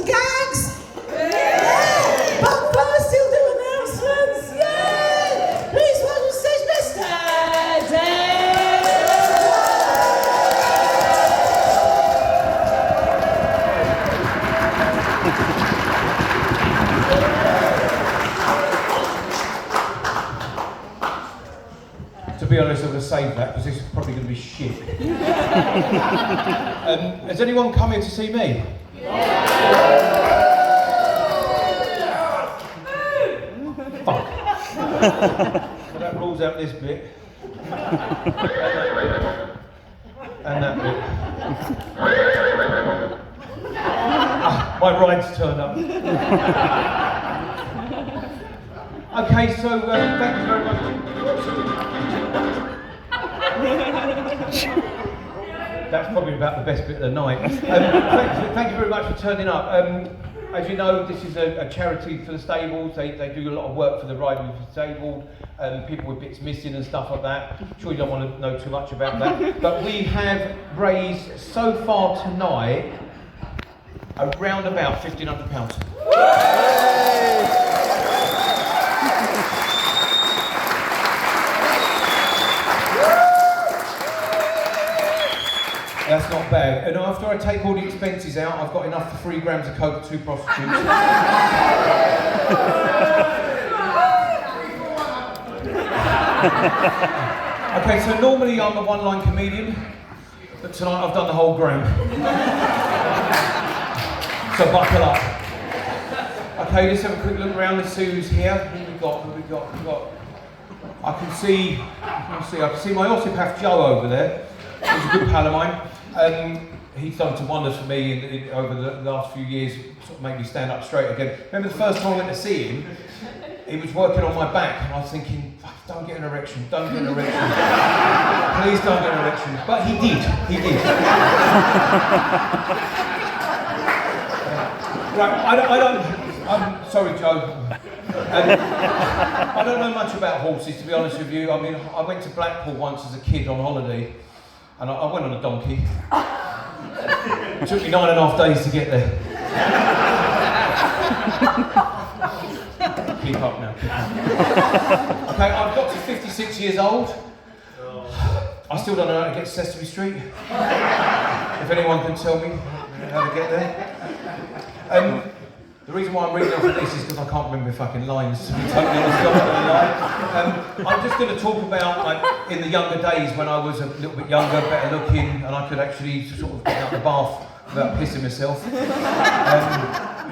and gags? Yeah! But first he'll do announcements. Yeah! Please welcome to stage Mr. To be honest, I'm going to save that because this is probably going to be shit. Has anyone come here to see me? Fuck. So that rules out this bit. And that bit. My ride's turned up. Okay, so thank you very much. That's probably about the best bit of the night. Thank you very much for turning up. As you know, this is a charity for the stables. They do a lot of work for the riding of the disabled, people with bits missing and stuff like that. I'm sure you don't want to know too much about that. But we have raised so far tonight around about £1,500. That's not bad. And after I take all the expenses out, I've got enough for 3 grams of coke for 2 prostitutes. Okay, so normally I'm a one-line comedian, but tonight I've done the whole gram. So buckle up. Okay, let's have a quick look around. Let's see who's here. Who we got? I can see my osteopath Joe over there. He's a good pal of mine. He's done some wonders for me over the last few years, sort of made me stand up straight again. Remember the first time I went to see him, he was working on my back, and I was thinking, don't get an erection, don't get an erection. Please don't get an erection. But he did. Right, I'm sorry, Joe. I don't know much about horses, to be honest with you. I mean, I went to Blackpool once as a kid on holiday, and I went on a donkey. It took me 9.5 days to get there. Keep up now. Okay, I've got to 56 years old. I still don't know how to get to Sesame Street. If anyone can tell me how to get there. The reason why I'm reading off of this is because I can't remember fucking lines, to be totally honest. I'm just going to talk about, like, in the younger days when I was a little bit younger, better looking, and I could actually sort of get out the bath without pissing myself.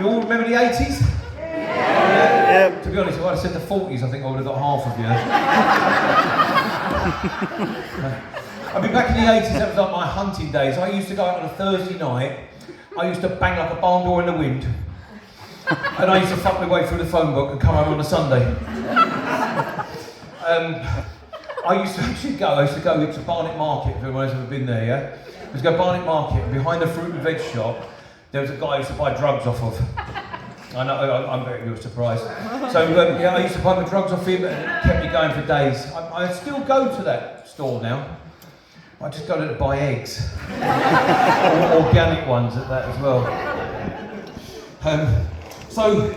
You all remember the 80s? Yeah. To be honest, if I'd said the 40s, I think I would have got half of you. I mean, back in the 80s, that was like my hunting days. I used to go out on a Thursday night, I used to bang like a barn door in the wind, and I used to fuck my way through the phone book and come home on a Sunday. I used to go to Barnet Market, if anyone's ever been there, yeah? I used to go to Barnet Market, and behind the fruit and veg shop, there was a guy I used to buy drugs off of. I know, I'm betting you're surprised. So, yeah, I used to buy my drugs off him, and it kept me going for days. I still go to that store now. I just go to buy eggs. Organic ones at that as well. So,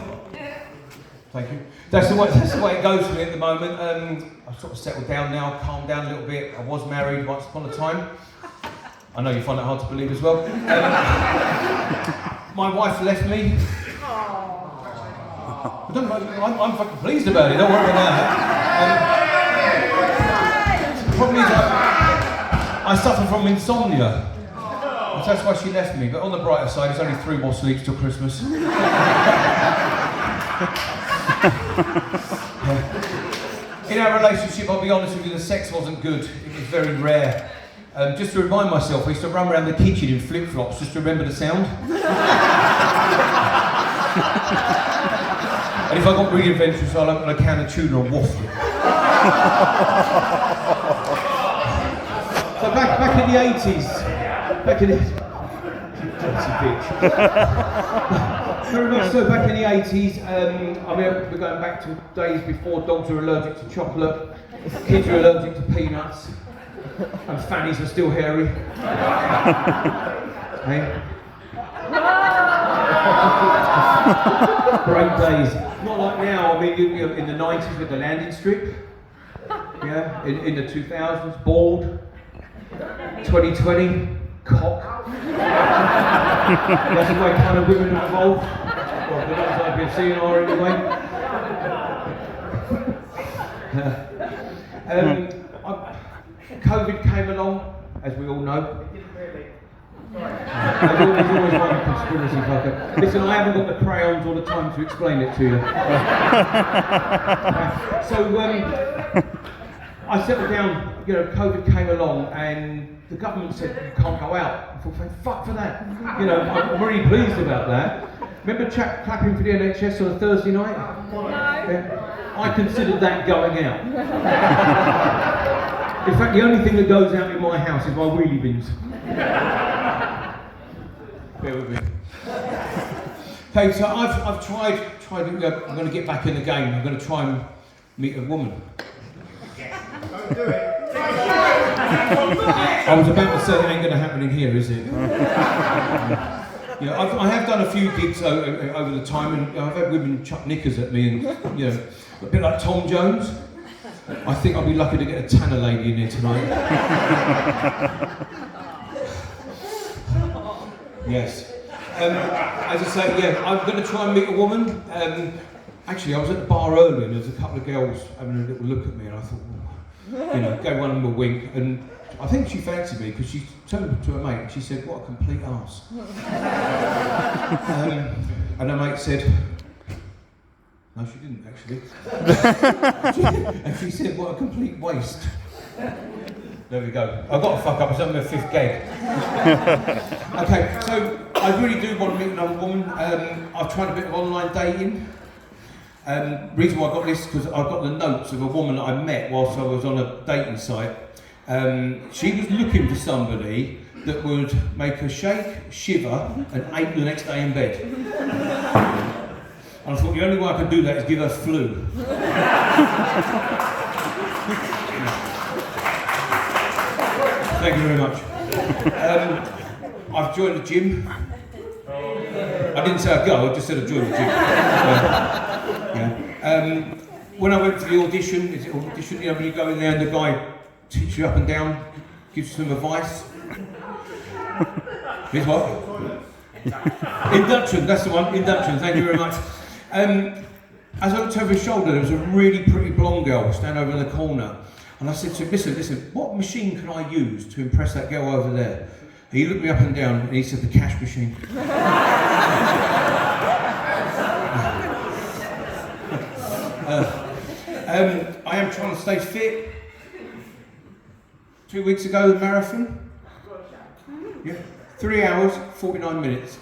thank you. That's the way it goes for me at the moment. I've sort of settled down now, calmed down a little bit. I was married once upon a time. I know you find that hard to believe as well. My wife left me. I'm fucking pleased about it, don't worry about that. The problem is I suffer from insomnia. That's why she left me, but on the brighter side, it's only 3 more sleeps till Christmas. In our relationship, I'll be honest with you, the sex wasn't good. It was very rare. Just to remind myself, I used to run around the kitchen in flip-flops just to remember the sound. And if I got really adventurous, I'll open a can of tuna and waft it. So back in the 80s, back in the... Dirty bitch. Very much so, back in the 80s, I mean, we're going back to days before dogs were allergic to chocolate, kids were allergic to peanuts, and fannies were still hairy. Hey? Great days. Not like now. I mean, you in the 90s with the landing strip. Yeah. In the 2000s, bald. 2020, cock. That's the way kind of women have evolved. Well, the ones I've been seeing are anyway. COVID came along, as we all know. There's always one conspiracy fucker. Listen, I haven't got the crayons or the time to explain it to you. I settled down, COVID came along and the government said you can't go out. I thought, thank fuck for that. I'm really pleased about that. Remember clapping for the NHS on a Thursday night? No. Yeah. I considered that going out. In fact, the only thing that goes out in my house is my wheelie bins. Bear with me. Okay, so I've tried. I'm going to get back in the game. I'm going to try and meet a woman. Don't do it. I was about to say it ain't going to happen in here, is it? I have done a few gigs over the time, and I've had women chuck knickers at me, and a bit like Tom Jones. I think I'll be lucky to get a tanner lady in here tonight. Yes. As I say, I'm going to try and meet a woman. Actually, I was at the bar earlier, and there was a couple of girls having a little look at me, and I thought, gave one of them a wink, and I think she fancied me because she turned to her mate and she said, "What a complete arse." And her mate said, "No, she didn't actually." And she said, "What a complete waste." There we go. I've got to fuck up, it's only my 5th gag. Okay, so I really do want to meet another woman. I've tried a bit of online dating. Reason why I got this, because I've got the notes of a woman that I met whilst I was on a dating site. She was looking for somebody that would make her shake, shiver, and ache the next day in bed. And I thought the only way I could do that is give her flu. Thank you very much. I've joined the gym. I didn't say I'd go, I just said I'd join the gym. When I went for the audition, when you go in there and the guy teaches you up and down, gives you some advice. Here's what? Induction, that's the one, induction, thank you very much. As I looked over his shoulder, there was a really pretty blonde girl standing over in the corner. And I said to him, listen, what machine can I use to impress that girl over there? And he looked me up and down and he said, the cash machine. I am trying to stay fit. 2 weeks ago, the marathon. Yeah, 3 hours, 49 minutes.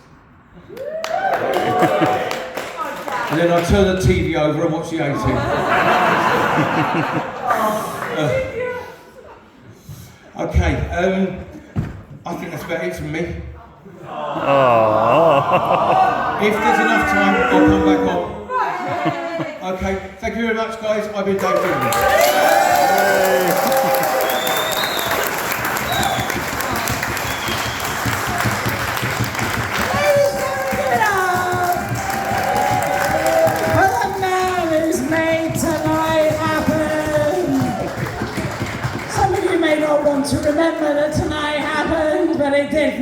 And then I turn the TV over and watch the A-Team. Okay, I think that's about it from me. If there's enough time, I'll come back on. Okay, thank you very much, guys. I've been Dave Goodman. To remember that tonight happened, but it did